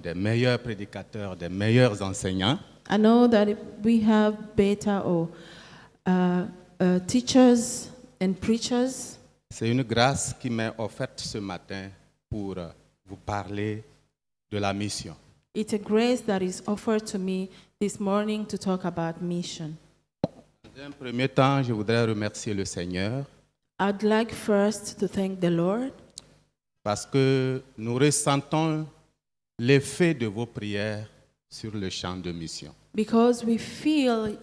des meilleurs prédicateurs, des meilleurs enseignants. I know that we have better teachers and preachers. C'est une grâce qui m'est offerte ce matin pour vous parler de la mission. It's a grace that is offered to me this morning to talk about mission. Dans un premier temps, je voudrais remercier le Seigneur I'd like first to thank the Lord parce que nous ressentons l'effet de vos prières sur le champ de mission. because we feel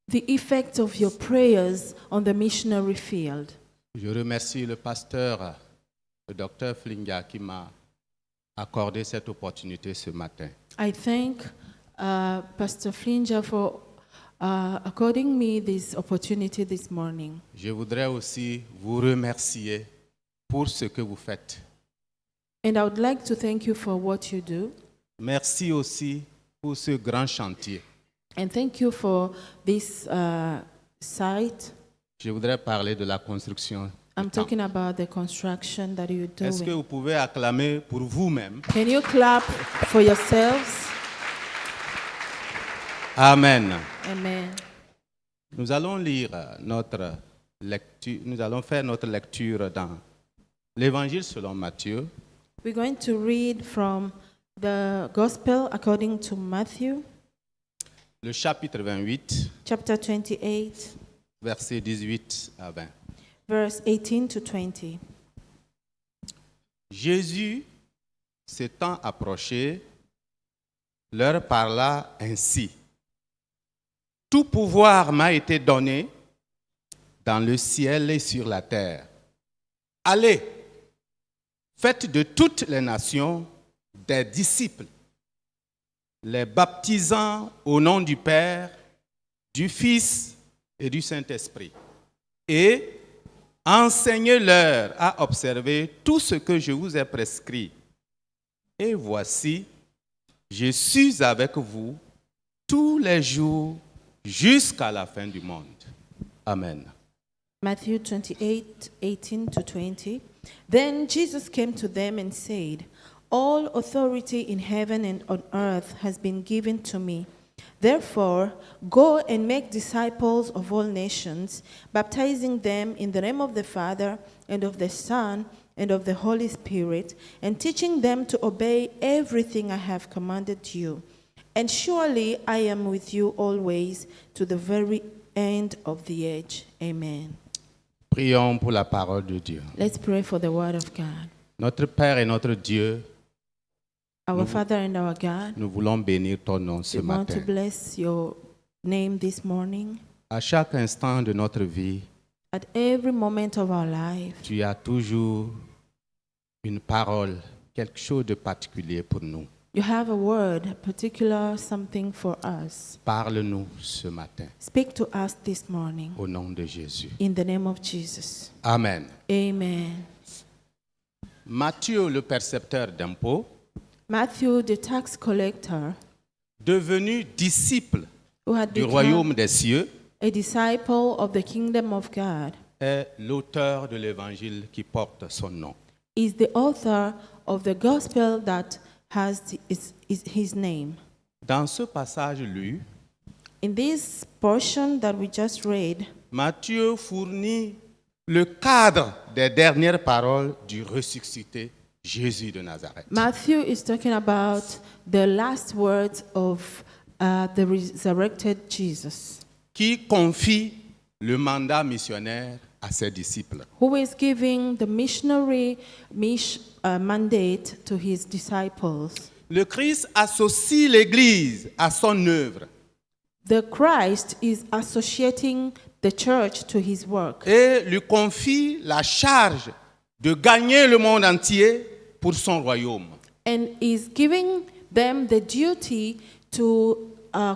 the effect of your prayers on the missionary field. Je remercie le pasteur, le docteur Flinga, qui m'a accordé cette opportunité ce matin. I thank Pastor Flinja for according me this opportunity this morning. Je voudrais aussi vous remercier pour ce que vous faites. And I would like to thank you for what you do. Merci aussi pour ce grand chantier. And thank you for this site. Je voudrais parler de la construction. du I'm temple. talking about the construction that you're Est-ce que doing. vous pouvez acclamer pour vous-même? Can you clap for yourselves? Amen. Amen. Nous allons lire notre lecture. Nous allons faire notre lecture dans l'Évangile selon Matthieu, We're going to read from the Gospel according to Matthew, le chapitre 28, chapter 28, versets 18 à 20. verse 18 to 20. Jésus, s'étant approché, leur parla ainsi. Tout pouvoir m'a été donné dans le ciel et sur la terre. Allez, faites de toutes les nations des disciples, les baptisant au nom du Père, du Fils et du Saint-Esprit, et enseignez-leur à observer tout ce que je vous ai prescrit. Et voici, je suis avec vous tous les jours jusqu'à la fin du monde. Amen. Matthew 28, 18 to 20. Then Jesus came to them and said, All authority in heaven and on earth has been given to me. Therefore, go and make disciples of all nations, baptizing them in the name of the Father and of the Son and of the Holy Spirit, and teaching them to obey everything I have commanded you. And surely I am with you always to the very end of the age. Amen. Prions pour la parole de Dieu. Let's pray for the word of God. Notre Père et notre Dieu, Our Father and our God, nous voulons bénir ton nom ce we want to matin. bless your name this morning. À chaque instant de notre vie, At every moment of our life, tu as toujours une parole, quelque chose de particulier pour nous. you have a word, a particular something for us. Parle-nous ce matin, Speak to us this morning au nom de Jésus. in the name of Jesus. Amen. Amen. Matthieu, le percepteur d'impôts, Matthew, the tax collector, devenu disciple who had du become royaume des cieux, a disciple of the kingdom of God, est l'auteur de l'évangile qui porte son nom. is the author of the gospel that has his name. Dans ce passage lu, In this portion that we just read, Matthieu fournit le cadre des dernières paroles du ressuscité Jésus de Nazareth. Matthew is talking about the last words of the resurrected Jesus, Qui confie le mandat missionnaire à ses disciples. who is giving the missionary mandate to his disciples. Le Christ associe l'Église à son œuvre The Christ is associating the church to his work et lui confie la charge de gagner le monde entier pour son royaume. and is giving them the duty to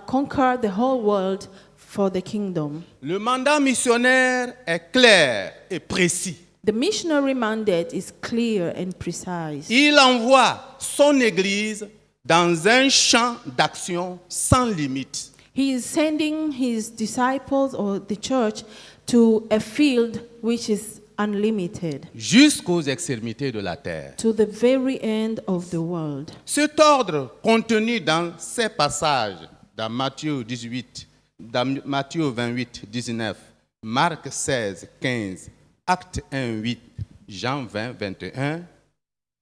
conquer the whole world for the kingdom. Le mandat missionnaire est clair et précis. The missionary mandate is clear and precise. Il envoie son Église dans un champ d'action sans limite. He is sending his disciples or the church to a field which is unlimited, jusqu'aux extrémités de la terre. to the very end of the world. Cet ordre contenu dans ces passages, dans Matthieu 18, dans Matthieu 28, 19, Marc 16, 15, Acte 1, 8, Jean 20, 21,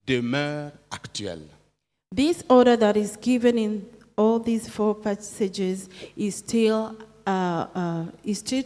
demeure actuel. This order that is given in all these four passages is still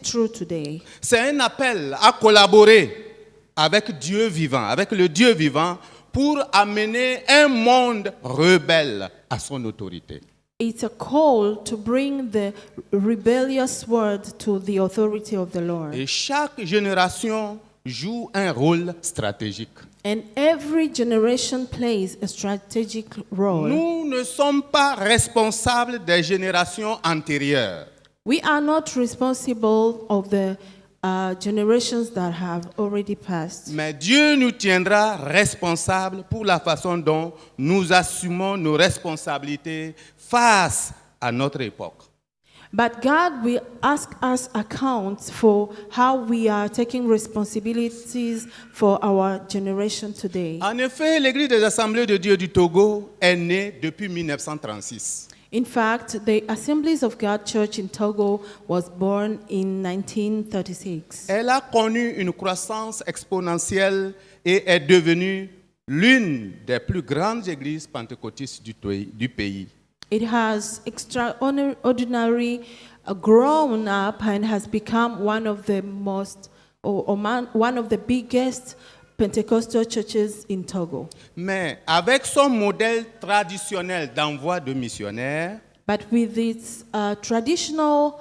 true today. C'est un appel à collaborer avec Dieu vivant, avec le Dieu vivant, pour amener un monde rebelle à son autorité. It's a call to bring the rebellious world to the authority of the Lord. Et chaque génération joue un rôle stratégique. And every generation plays a strategic role. Nous ne sommes pas responsables des générations antérieures. We are not responsible of the generations that have already passed. Mais Dieu nous tiendra responsables pour la façon dont nous assumons nos responsabilités face à notre époque. But God will ask us accounts for how we are taking responsibilities for our generation today. En effet, l'Église des Assemblées de Dieu du Togo est née depuis 1936. In fact, the Assemblies of God Church in Togo was born in 1936. Elle a connu une croissance exponentielle et est devenue l'une des plus grandes églises pentecôtistes du pays. It has extraordinarily grown up and has become one of the one of the biggest Pentecostal churches in Togo. Mais avec son modèle traditionnel d'envoi de missionnaires, But with its traditional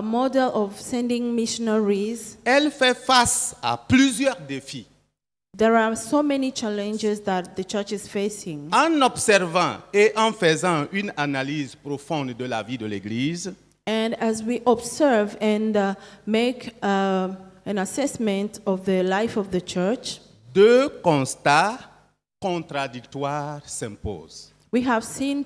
model of sending missionaries, elle fait face à plusieurs défis. there are so many challenges that the church is facing. En observant et en faisant une analyse profonde de la vie de l'Église, And as we observe and make an assessment of the life of the church, deux constats contradictoires s'imposent. we have seen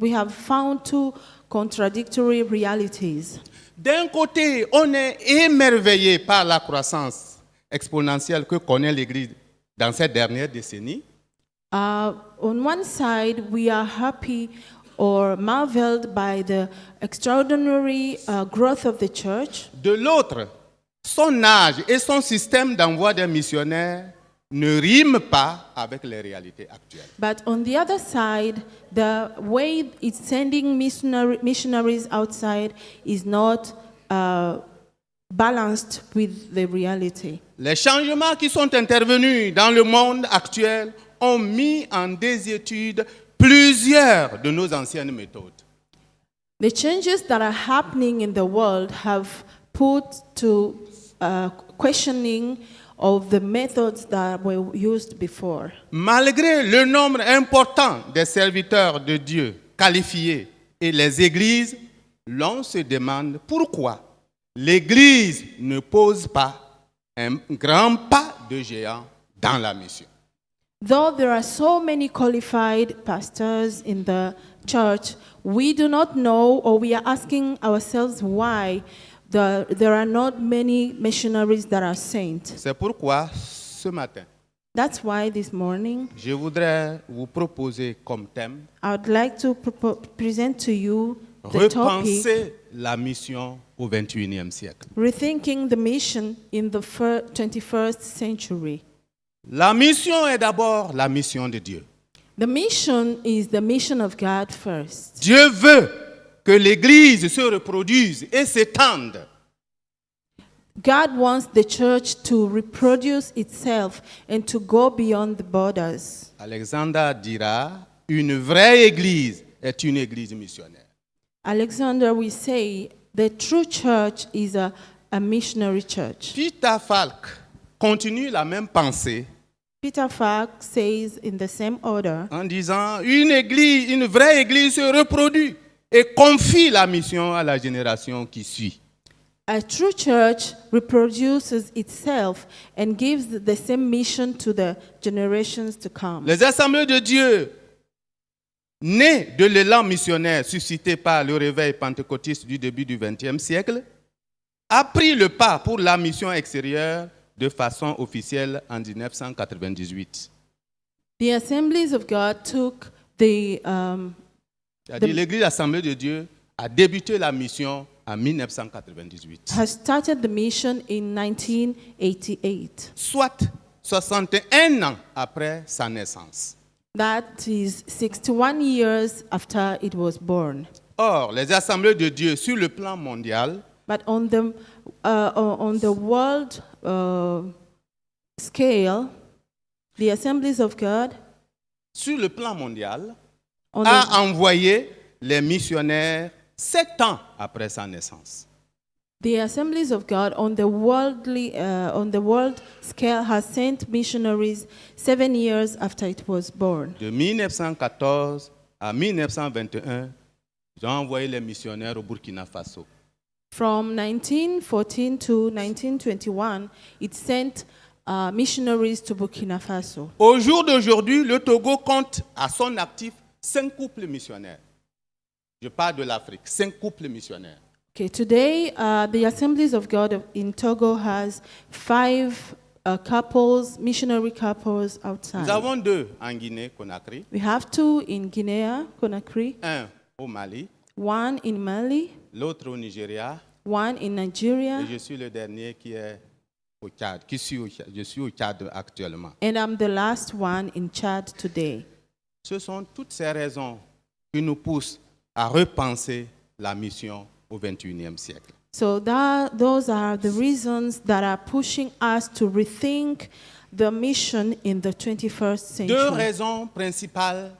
we have found two contradictory realities. D'un côté, on est émerveillé par la croissance exponentielle que connaît l'Église dans ces dernières décennies. On one side, we are happy or marveled by the extraordinary growth of the church. De l'autre, son âge et son système d'envoi des missionnaires ne riment pas avec les réalités actuelles. But on the other side, the way it's sending missionaries outside is not balanced with the reality. Les changements qui sont intervenus dans le monde actuel ont mis en désuétude plusieurs de nos anciennes méthodes. The changes that are happening in the world have put to questioning of the methods that were used before. Malgré le nombre important des serviteurs de Dieu qualifiés et les églises, l'on se demande pourquoi l'Église ne pose pas un grand pas de géant dans la mission. Though there are so many qualified pastors in the church, we do not know, or we are asking ourselves why there are not many missionaries that are sent. C'est pourquoi ce matin, That's why this morning je voudrais vous proposer comme thème I would like to present to you the topic, repenser la mission au XXIe siècle. Rethinking the Mission in the 21st Century. La mission est d'abord la mission de Dieu. The mission is the mission of God first. Dieu veut que l'Église se reproduise et s'étende. God wants the church to reproduce itself and to go beyond the borders. Alexander dira, une vraie Église est une Église missionnaire. Alexander will say the true church is a missionary church. Peter Falk continue la même pensée Peter Falk says in the same order, en disant, une vraie Église se reproduit et confie la mission à la génération qui suit. a true church reproduces itself and gives the same mission to the generations to come. Les assemblées de Dieu, nées de l'élan missionnaire suscité par le réveil pentecôtiste du début du XXe siècle, a pris le pas pour la mission extérieure de façon officielle en 1998. The Assemblies of God took the C'est-à-dire l'Église Assemblée de Dieu a débuté la mission en 1998. has started the mission in 1988. Soit 61 ans après sa naissance. That is 61 years after it was born. Or, les assemblées de Dieu sur le plan mondial But on the world scale, the Assemblies of God sur le plan mondial, on a the, envoyé les missionnaires 7 ans après sa naissance. the Assemblies of God on the world scale has sent missionaries 7 years after it was born. De 1914 à 1921, ils ont envoyé les missionnaires au Burkina Faso. From 1914 to 1921, it sent missionaries to Burkina Faso. Au jour d'aujourd'hui, le Togo compte à son actif 5 couples missionnaires. Je parle de l'Afrique, 5 couples missionnaires. Okay, today the Assemblies of God in Togo has 5 missionary couples Nous outside. avons 2 en Guinée-Conakry, We have 2 in Guinea, Conakry, 1 au Mali, 1 in Mali, l'autre au Nigeria, 1 in Nigeria, et je suis le dernier qui est au Tchad, je suis au Tchad actuellement. and I'm the last one in Chad today. Ce sont toutes ces raisons qui nous poussent à repenser la mission au XXIe siècle. So those are the reasons that are pushing us to rethink the mission in the 21st 2 century. raisons principales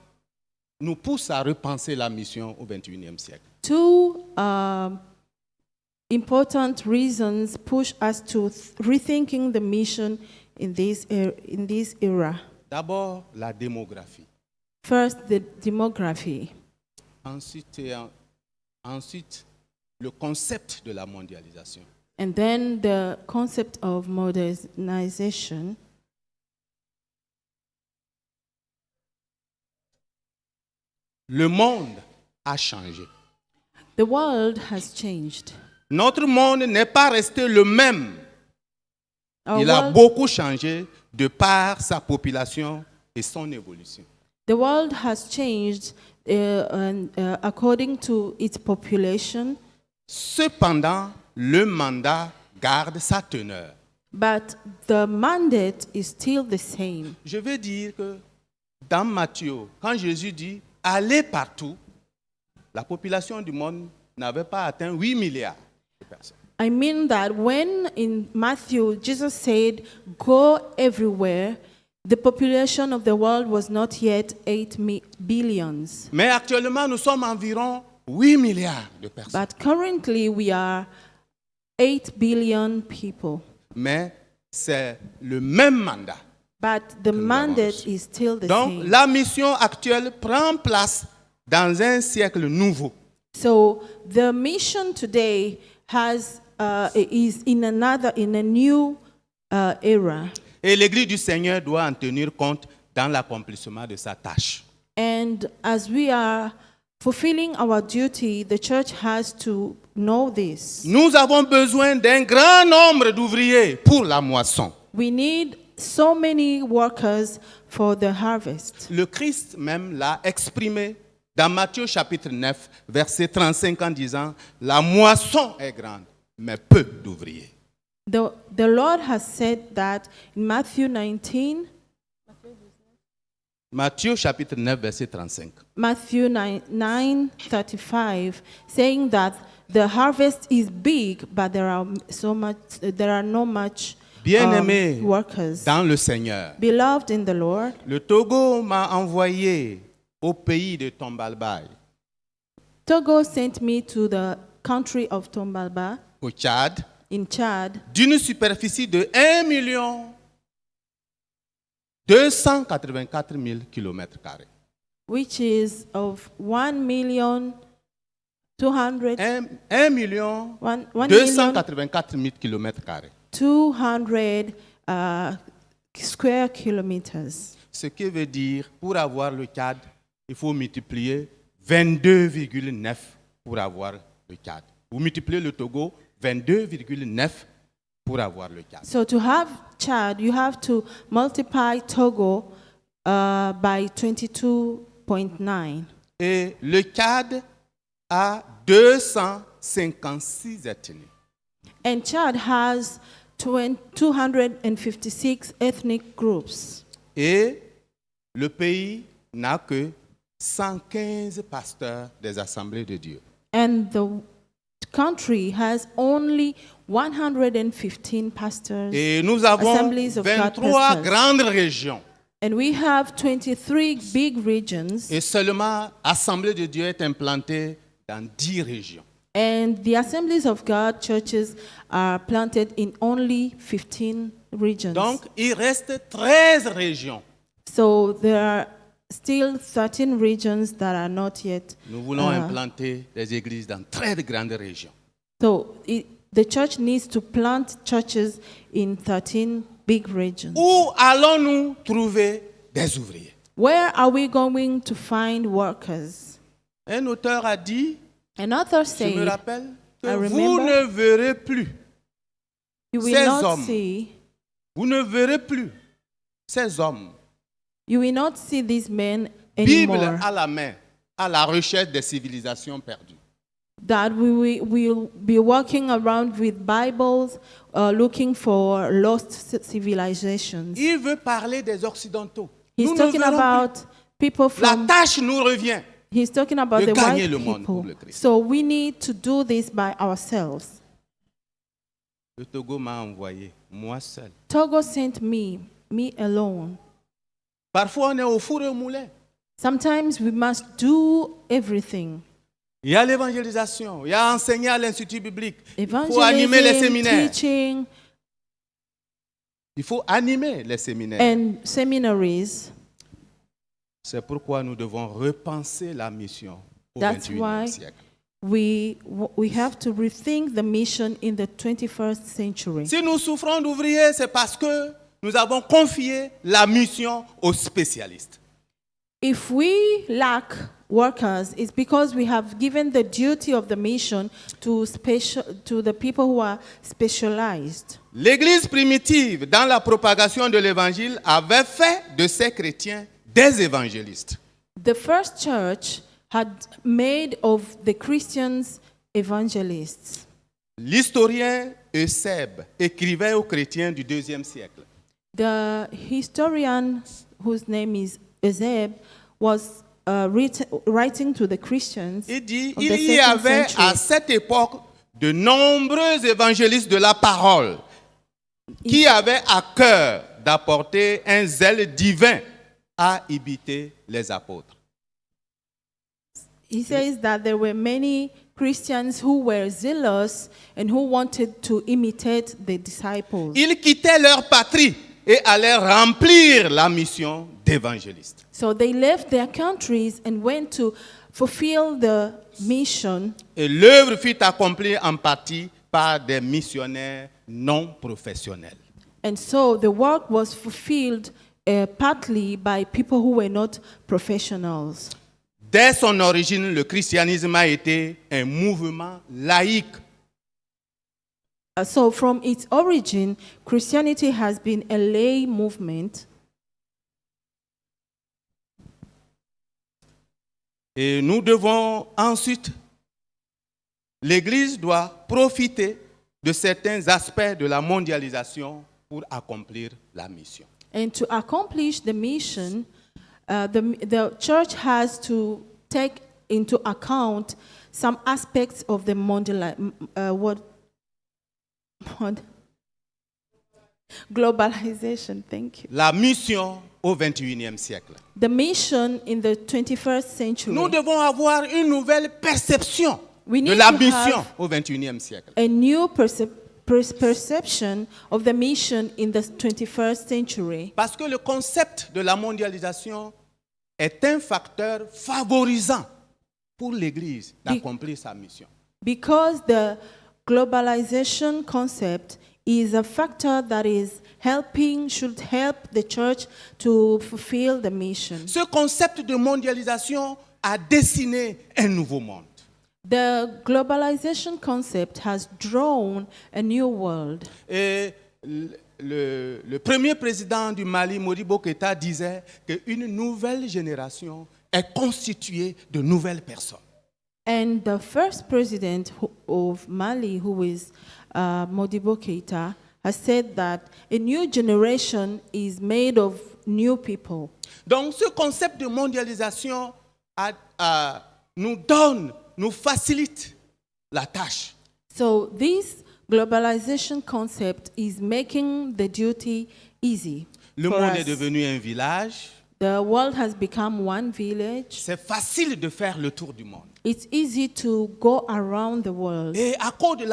nous poussent à repenser la mission au XXIe siècle. 2 important reasons push us to rethinking the mission in this era. D'abord, la démographie. First, the demography. Ensuite, le concept de la mondialisation. And then the concept of modernization. Le monde a changé. The world has changed. Notre monde n'est pas resté le même. Our Il a world- beaucoup changé de par sa population et son évolution. The world has changed according to its population, Cependant, le mandat garde sa teneur. but the mandate is still the same. Je veux dire que dans Matthieu, quand Jésus dit « allez partout », la population du monde n'avait pas atteint 8 milliards de personnes. I mean that when in Matthew Jesus said, "Go everywhere," the population of the world was not yet 8 billions. Mais actuellement, nous sommes environ 8 milliards de personnes. But currently we are 8 billion people. Mais c'est le même mandat. But the nous avons mandate reçu. is still the Donc, same. la mission actuelle prend place dans un siècle nouveau. So the mission today is in a new era. Et l'Église du Seigneur doit en tenir compte dans l'accomplissement de sa tâche. And as we are fulfilling our duty, the church has to know this. Nous avons besoin d'un grand nombre d'ouvriers pour la moisson. We need so many workers for the harvest. Le Christ même l'a exprimé dans Matthieu chapitre 9, verset 35 en disant « La moisson est grande, mais peu d'ouvriers. The Lord has said that in Matthew 19, Matthieu chapitre 9, verset 35. Matthew 9:35, saying that the harvest is big, but there are no much Bien-aimés workers. dans le Seigneur, Beloved in the Lord, le Togo m'a envoyé au pays de Tombalbaye, Togo sent me to the country of Tombalba au Tchad, in Chad, d'une superficie de 1 284 000 km². which is of 1,200,000 1 million 1,284,000 000 km². square kilometers. Ce qui veut dire, pour avoir le Tchad, il faut multiplier 22,9 pour avoir le Tchad. Vous multipliez le Togo, 22,9 pour avoir le cadre. So to have Chad, you have to multiply Togo by 22.9. Et le Tchad a 256 ethnies. And Chad has 256 ethnic groups. Et le pays n'a que 115 pasteurs des assemblées de Dieu. And the country has only 115 pastors. Et nous avons Assemblies of God 23 pastors. grandes régions. And we have 23 big regions. Et seulement l'Assemblée de Dieu est implantée dans 10 régions. And the Assemblies of God churches are planted in only 15 regions. Donc, il reste 13 régions. So there are still 13 regions that are not yet. Nous voulons implanter des églises dans 13 grandes régions. So the church needs to plant churches in 13 big regions. Où allons-nous trouver des ouvriers? Where are we going to find workers? Un auteur a dit, An author je me said, rappelle, que I vous remember, ne verrez plus, you will ces not hommes. see, vous ne verrez plus ces hommes, you will not see these men Bible anymore. à la main, à la recherche des civilisations perdues. That we will be walking around with Bibles, looking for lost civilizations. Il veut parler des Occidentaux. He's Nous ne talking verrons about people plus. La from. tâche nous revient. He's talking about de the gagner white le monde pour people. le Christ. So we need to do this by ourselves. Le Togo m'a envoyé, moi seul. Togo sent me alone. Parfois, on est au four et au moulin. Sometimes we must do everything. Il y a l'évangélisation, il y a enseigner à l'Institut biblique. Il faut animer les Evangelism, séminaires. teaching, Il faut animer les séminaires. and seminaries. C'est pourquoi nous devons repenser la mission au That's 21e why siècle. we have to rethink the mission in the 21st century. Si nous souffrons d'ouvriers, c'est parce que nous avons confié la mission aux spécialistes. If we lack workers, it's because we have given the duty of the mission to the people who are specialized. L'Église primitive, dans la propagation de l'Évangile, avait fait de ces chrétiens des évangélistes. The first church had made of the Christians evangelists. L'historien Eusèbe écrivait aux chrétiens du IIe siècle. The historian, whose name is Eusèbe, was writing to the Christians. Il dit, of il the y second avait century. à cette époque de nombreux évangélistes de la parole qui avaient à cœur d'apporter un zèle divin à imiter les apôtres. He says that there were many Christians who were zealous and who wanted to imitate the disciples. Ils quittaient leur patrie et allaient remplir la mission d'évangéliste. So they left their countries and went to fulfill the mission. Et l'œuvre fut accomplie en partie par des missionnaires non professionnels. And so the work was fulfilled partly by people who were not professionals. Dès son origine, le christianisme a été un mouvement laïque. So from its origin, Christianity has been a lay movement. Et nous devons ensuite, l'Église doit profiter de certains aspects de la mondialisation pour accomplir la mission. And to accomplish the mission, the church has to take into account some aspects of the globalization. Thank you. La mission au 21e siècle. The mission in the 21st century. Nous devons avoir une nouvelle perception We de need la to mission have au 21e siècle. a new perception of the mission in the 21st century. Parce que le concept de la mondialisation est un facteur favorisant pour l'Église d'accomplir sa mission. Because the globalization concept is a factor that should help the church to fulfill the mission. Ce concept de mondialisation a dessiné un nouveau monde. The globalization concept has drawn a new world. Et le premier président du Mali, Modibo Keïta, disait qu'une nouvelle génération est constituée de nouvelles personnes. And the first president of Mali, who is Modibo Keïta, has said that a new generation is made of new people. Donc ce concept de mondialisation nous facilite la tâche. So this globalization concept is making the duty easy. Le for monde us. est devenu un village. The world has become one village. C'est facile de faire le tour du monde. It's easy to go around the world. Et à cause de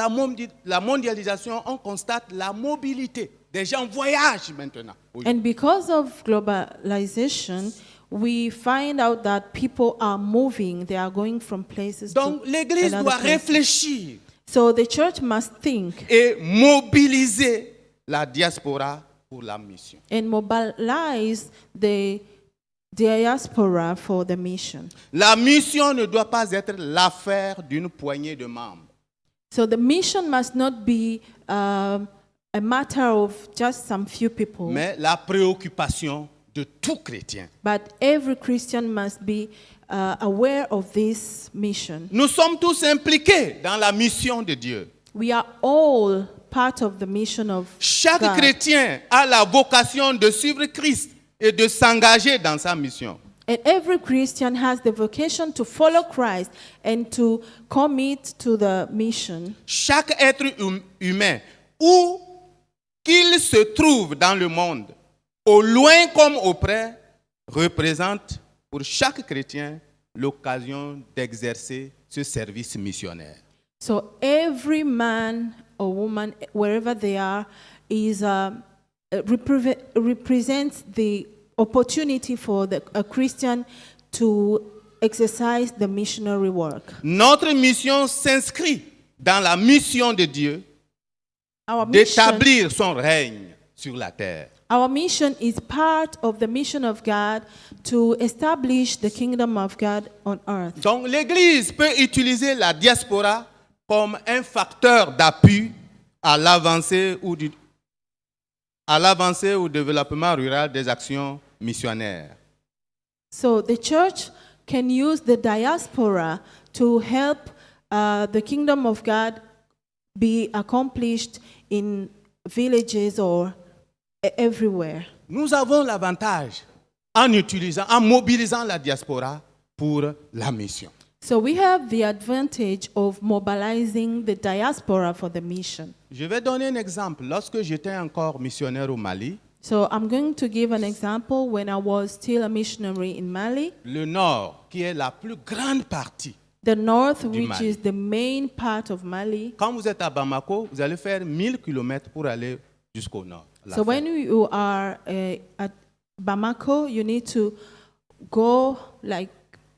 la mondialisation, on constate la mobilité. Des gens voyagent maintenant. And because of globalization, we find out that people are moving. They are going from places Donc to l'Église another doit places. réfléchir So the church must think et mobiliser la diaspora pour la mission. and mobilize the diaspora for the mission. La mission ne doit pas être l'affaire d'une poignée de membres. So the mission must not be a matter of just some few people, Mais la préoccupation de tout chrétien. but every Christian must be aware of this mission. Nous sommes tous impliqués dans la mission de Dieu. We are all part of the mission of Chaque God. chrétien a la vocation de suivre Christ et de s'engager dans sa mission. And every Christian has the vocation to follow Christ and to commit to the mission. Chaque être humain, où qu'il se trouve dans le monde, au loin comme au près, représente pour chaque chrétien l'occasion d'exercer ce service missionnaire. So every man or woman, wherever they are, is represents the opportunity for a Christian to exercise the missionary work. Notre mission s'inscrit dans la mission de Dieu Our mission, d'établir son règne sur la terre. our mission is part of the mission of God to establish the kingdom of God on earth. Donc l'Église peut utiliser la diaspora comme un facteur d'appui à l'avancée ou au développement rural des actions missionnaires. So the church can use the diaspora to help the kingdom of God be accomplished in villages or everywhere. Nous avons l'avantage en mobilisant la diaspora pour la mission. So we have the advantage of mobilizing the diaspora for the mission. Je vais donner un exemple. Lorsque j'étais encore missionnaire au Mali, So I'm going to give an example. When I was still a missionary in Mali, le Nord, qui est la plus grande partie, the north, which Mali. is the main part of Mali. quand vous êtes à Bamako, vous allez faire 1000 km pour aller jusqu'au Nord. à la So fin. when you are at Bamako, you need to go like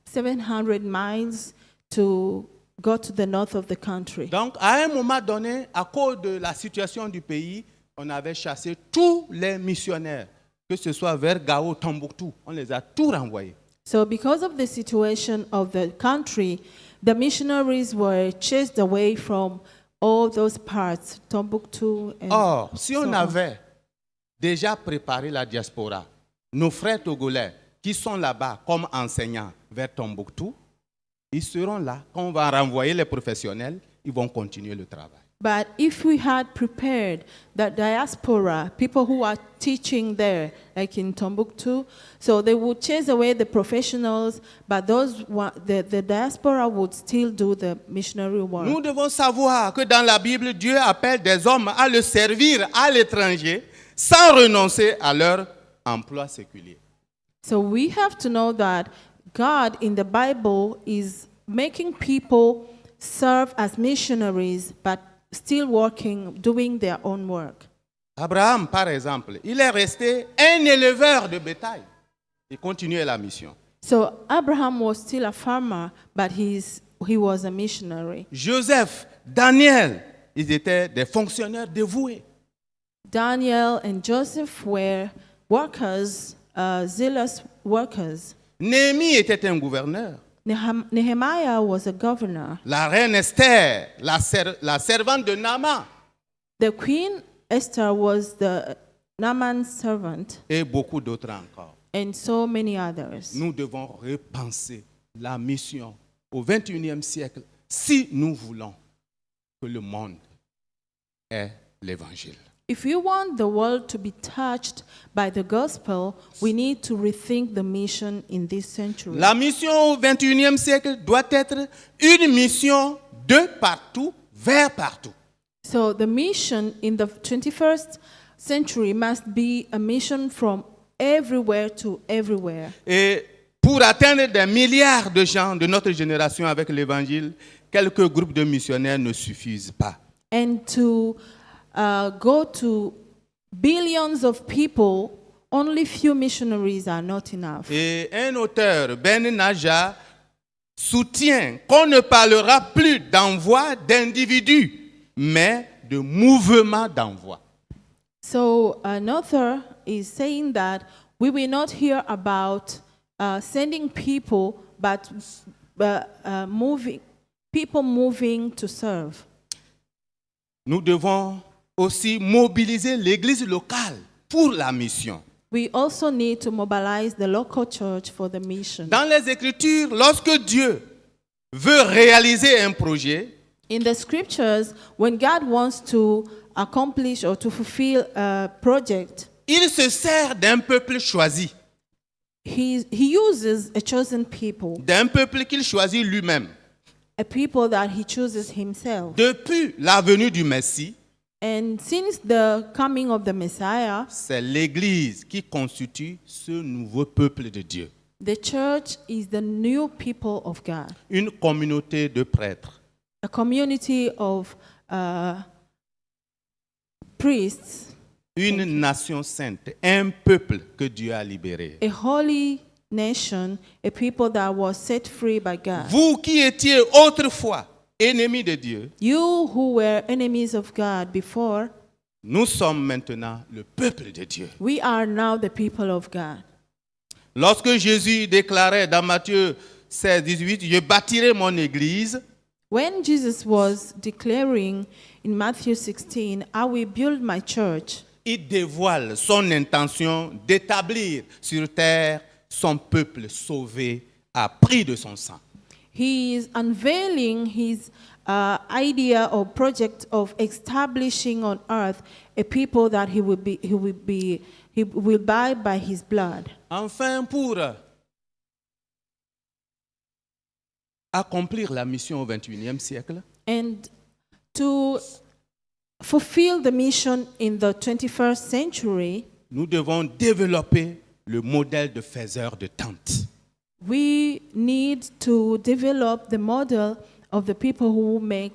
700 miles to go to the north of the country. Donc, à un moment donné, à cause de la situation du pays, on avait chassé tous les missionnaires, que ce soit vers Gao, Tombouctou, on les a tous renvoyés. So because of the situation of the country, the missionaries were chased away from all those parts, Tombouctou and Or, si so on on. avait déjà préparé la diaspora, nos frères togolais qui sont là-bas comme enseignants vers Tombouctou, ils seront là. Quand on va renvoyer les professionnels, ils vont continuer le travail. But if we had prepared the diaspora, people who are teaching there, like in Tombouctou, so they would chase away the professionals, but the diaspora would still do the missionary work. Nous devons savoir que dans la Bible, Dieu appelle des hommes à le servir à l'étranger sans renoncer à leur emploi séculier. So we have to know that God in the Bible is making people serve as missionaries, but still working, doing their own work. Abraham, par exemple, il est resté un éleveur de bétail. Il continuait la mission. So Abraham was still a farmer, but he was a missionary. Joseph, Daniel, ils étaient des fonctionnaires dévoués. Daniel and Joseph were workers, zealous workers. Néhémie était un gouverneur. Nehemiah was a governor. La reine Esther, la servante de Naaman, The queen Esther was the Naaman's servant, et beaucoup d'autres encore. and so many others. Nous devons repenser la mission au XXIe siècle si nous voulons que le monde ait l'évangile. If we want the world to be touched by the gospel, we need to rethink the mission in this century. La mission au XXIe siècle doit être une mission de partout vers partout. So the mission in the 21st century must be a mission from everywhere to everywhere. Et pour atteindre des milliards de gens de notre génération avec l'évangile, quelques groupes de missionnaires ne suffisent pas. And to go to billions of people, only few missionaries are not enough. Et un auteur, Ben Naja, soutient qu'on ne parlera plus d'envoi d'individus, mais de mouvement d'envoi. So an author is saying that we will not hear about sending people, but people moving to serve. Nous devons aussi mobiliser l'église locale pour la mission. We also need to mobilize the local church for the mission. Dans les Écritures, lorsque Dieu veut réaliser un projet, In the scriptures, when God wants to accomplish or to fulfill a project, il se sert d'un peuple choisi, he uses a chosen people, d'un peuple qu'il choisit lui-même. a people that he chooses himself. Depuis la venue du Messie, And since the coming of the Messiah, c'est l'Église qui constitue ce nouveau peuple de Dieu. the church is the new people of God, Une communauté de prêtres, a community of priests, une nation sainte, un peuple que Dieu a libéré. a holy nation, a people that was set free by God. Vous qui étiez autrefois ennemis de Dieu, You who were enemies of God before, nous sommes maintenant le peuple de Dieu. we are now the people of God. Lorsque Jésus déclarait dans Matthieu 16, 18, « Je bâtirai mon église », When Jesus was declaring in Matthew 16, I will build my church, il dévoile son intention d'établir sur terre son peuple sauvé à prix de son sang. he is unveiling his idea or project of establishing on earth a people that he will buy by his blood. Enfin, pour accomplir la mission au XXIe siècle, And to fulfill the mission in the 21st century, nous devons développer le modèle de faiseur de tentes. we need to develop the model of the people who make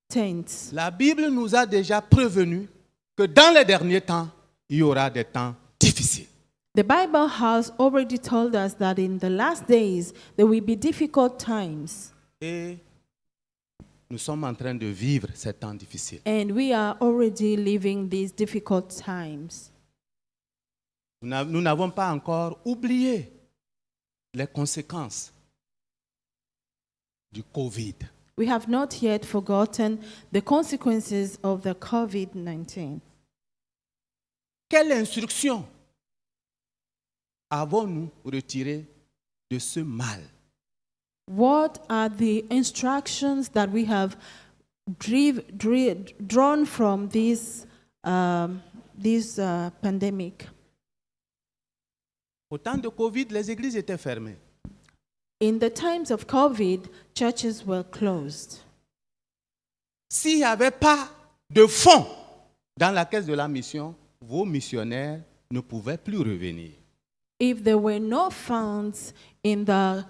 tents. La Bible nous a déjà prévenu que dans les derniers temps, il y aura des temps difficiles. The Bible has already told us that in the last days there will be difficult times, Et nous sommes en train de vivre ces temps difficiles. and we are already living these difficult times. Nous n'avons pas encore oublié les conséquences du Covid. We have not yet forgotten the consequences of the COVID-19. Quelle instruction avons-nous retiré de ce mal? What are the instructions that we have drawn from this pandemic? Au temps de Covid, les églises étaient fermées. In the times of COVID, churches were closed. S'il n'y avait pas de fonds dans la caisse de la mission, vos missionnaires ne pouvaient plus revenir. If there were no funds in the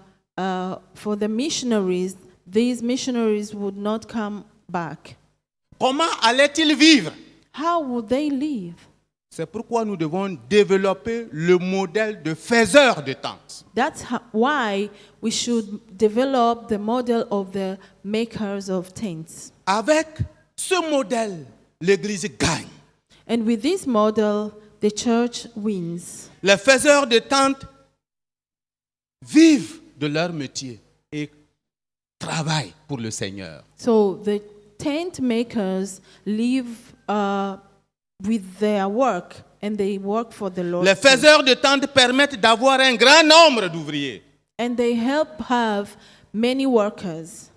for the missionaries, these missionaries would not come back. Comment allaient-ils vivre? How would they live? C'est pourquoi nous devons développer le modèle de faiseur de tentes. That's why we should develop the model of the makers of tents. Avec ce modèle, l'Église gagne. And with this model, the church wins. Les faiseurs de tentes vivent de leur métier et travaillent pour le Seigneur. So the tent makers live with their work and they work for the Lord. Les faiseurs de tentes permettent d'avoir un grand nombre d'ouvriers. And they help have many workers.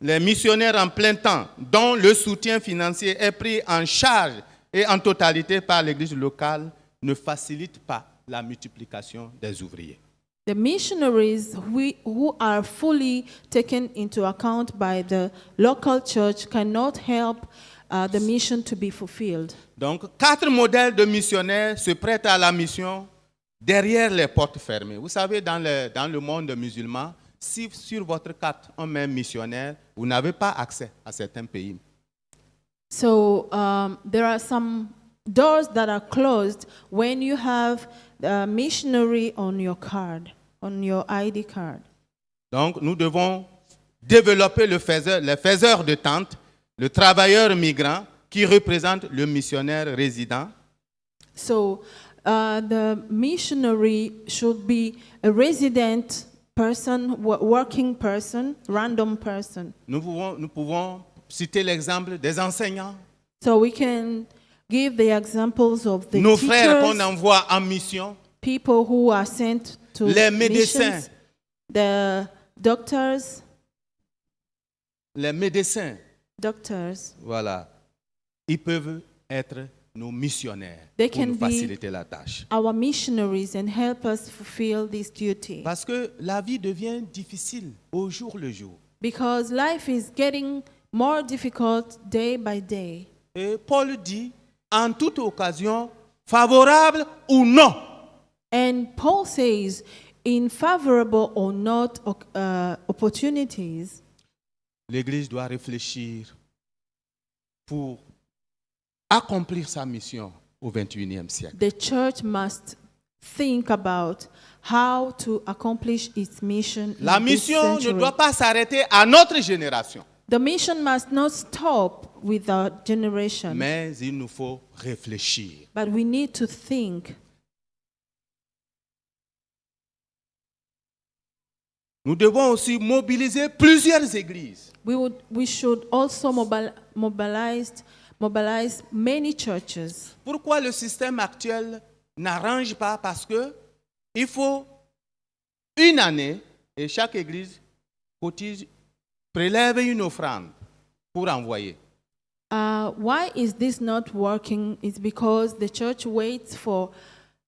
Les missionnaires en plein temps, dont le soutien financier est pris en charge et en totalité par l'Église locale, ne facilitent pas la multiplication des ouvriers. The missionaries who are fully taken into account by the local church cannot help the mission to be fulfilled. Donc, 4 modèles de missionnaires se prêtent à la mission derrière les portes fermées. Vous savez, dans le monde musulman, si sur votre carte on met missionnaire, vous n'avez pas accès à certains pays. So there are some doors that are closed when you have a missionary on your card, on your ID card. Donc, nous devons développer les faiseurs de tentes, le travailleur migrant qui représente le missionnaire résident. So the missionary should be a resident person, working person, random person. Nous pouvons citer l'exemple des enseignants, So we can give the examples of the nos frères qu'on teachers, envoie en mission, people who are sent to les médecins, missions, the doctors, les médecins. doctors. Voilà. Ils peuvent être nos missionnaires They pour can nous be faciliter la tâche. our missionaries and help us fulfill this duty. Parce que la vie devient difficile au jour le jour. Because life is getting more difficult day by day. Et Paul dit, en toute occasion, favorable ou non, And Paul says, in favorable or not opportunities, l'Église doit réfléchir pour accomplir sa mission au XXIe siècle. the church must think about how to accomplish its mission La in this mission ne century. doit pas s'arrêter à notre génération, The mission must not stop with our generation, mais il nous faut réfléchir. but we need to think. Nous devons aussi mobiliser plusieurs églises. We should also mobilize many churches. Pourquoi le système actuel n'arrange pas? Parce que il faut une année et chaque église cotise, prélève une offrande pour envoyer. Why is this not working? It's because the church waits for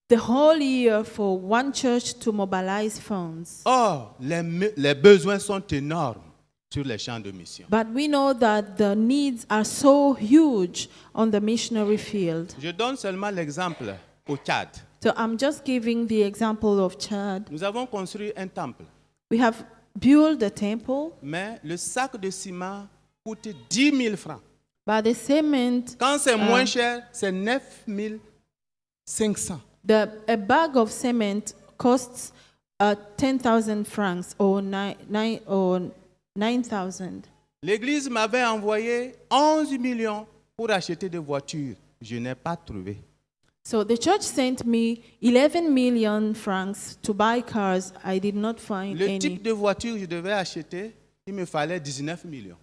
the whole year for one church to mobilize funds. Or, les besoins sont énormes sur les champs de mission. But we know that the needs are so huge on the missionary field. Je donne seulement l'exemple au Tchad. So I'm just giving the example of Chad. Nous avons construit un temple, We have built a temple, mais le sac de ciment coûte 10 000 francs. but the cement, Quand c'est moins cher, c'est 9 500. a bag of cement costs 10,000 francs or 9,000. L'église m'avait envoyé 11 millions pour acheter des voitures. Je n'ai pas trouvé. So the church sent me 11 million francs to buy cars. I did not find Le any. type de voiture que je devais acheter, il me fallait 19 millions.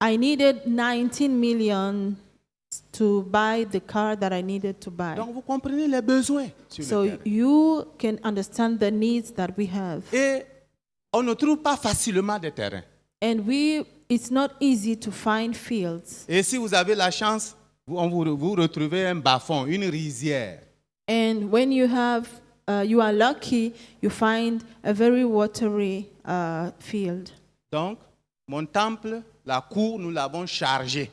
I needed 19 million to buy the car that I needed to buy. Donc vous comprenez les besoins sur So le terrain. you can understand the needs that we have. Et on ne trouve pas facilement des terrains. And it's not easy to find fields. Et si vous avez la chance, vous retrouvez un bas-fond, une rizière. And when you are lucky, you find a very watery field. Donc, mon temple, la cour, nous l'avons chargé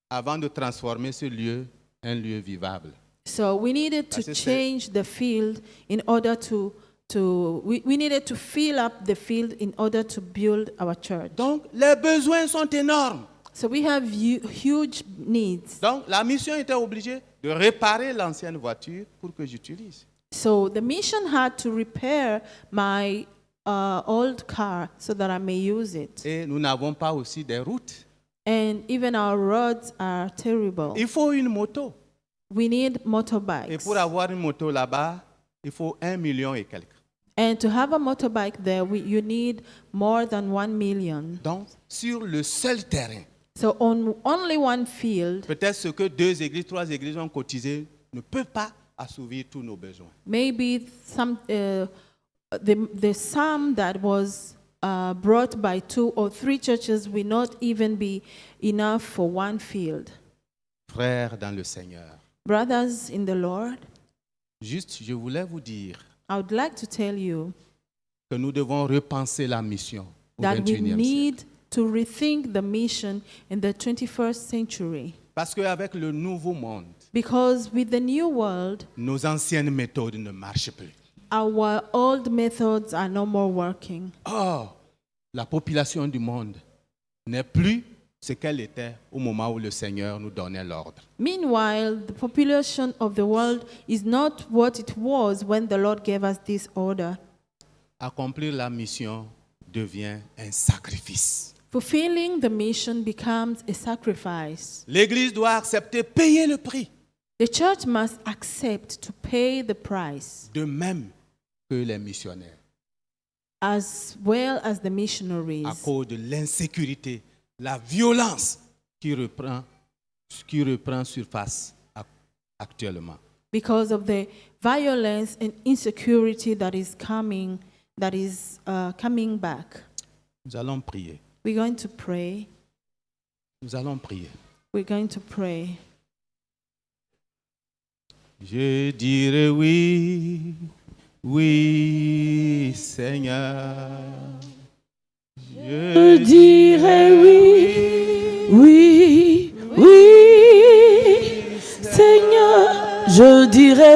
avant de transformer ce lieu en lieu vivable. So we needed to Parce que change the field in order we needed to fill up the field in order to build our church. Donc, les besoins sont énormes. So we have huge needs. Donc, la mission était obligée de réparer l'ancienne voiture pour que j'utilise. So the mission had to repair my old car so that I may use it. Et nous n'avons pas aussi des routes. And even our roads are terrible. Il faut une moto. We need Et motorbikes. pour avoir une moto là-bas, il faut 1 million et quelques. And to have a motorbike there, you need more than 1 million. Donc, sur le seul terrain, So on only one field, peut-être ce que 2 églises, 3 églises ont cotisé ne peut pas assouvir tous nos besoins. maybe the sum that was brought by 2 or 3 churches will not even be enough for one field. Frères dans le Seigneur, Brothers in the Lord, juste, je voulais vous dire I would like to tell you que nous devons repenser la mission au that we 21e siècle. need to rethink the mission in the 21st century. Parce qu'avec le nouveau monde, Because with the new world, nos anciennes méthodes ne marchent plus. our old methods are no more working. Or, la population du monde n'est plus ce qu'elle était au moment où le Seigneur nous donnait l'ordre. Meanwhile, the population of the world is not what it was when the Lord gave us this order. Accomplir la mission devient un sacrifice. Fulfilling the mission becomes a sacrifice. L'Église doit accepter payer le prix, The church must accept to pay the price, de même que les missionnaires, as well as the à missionaries, cause de l'insécurité, la violence qui reprend surface actuellement. because of the violence and insecurity that is coming back. Nous allons prier. We're going to pray. Nous allons prier. We're going to pray. Je dirai oui, oui, Seigneur. Je dirai oui, oui, oui, Seigneur, je dirai oui.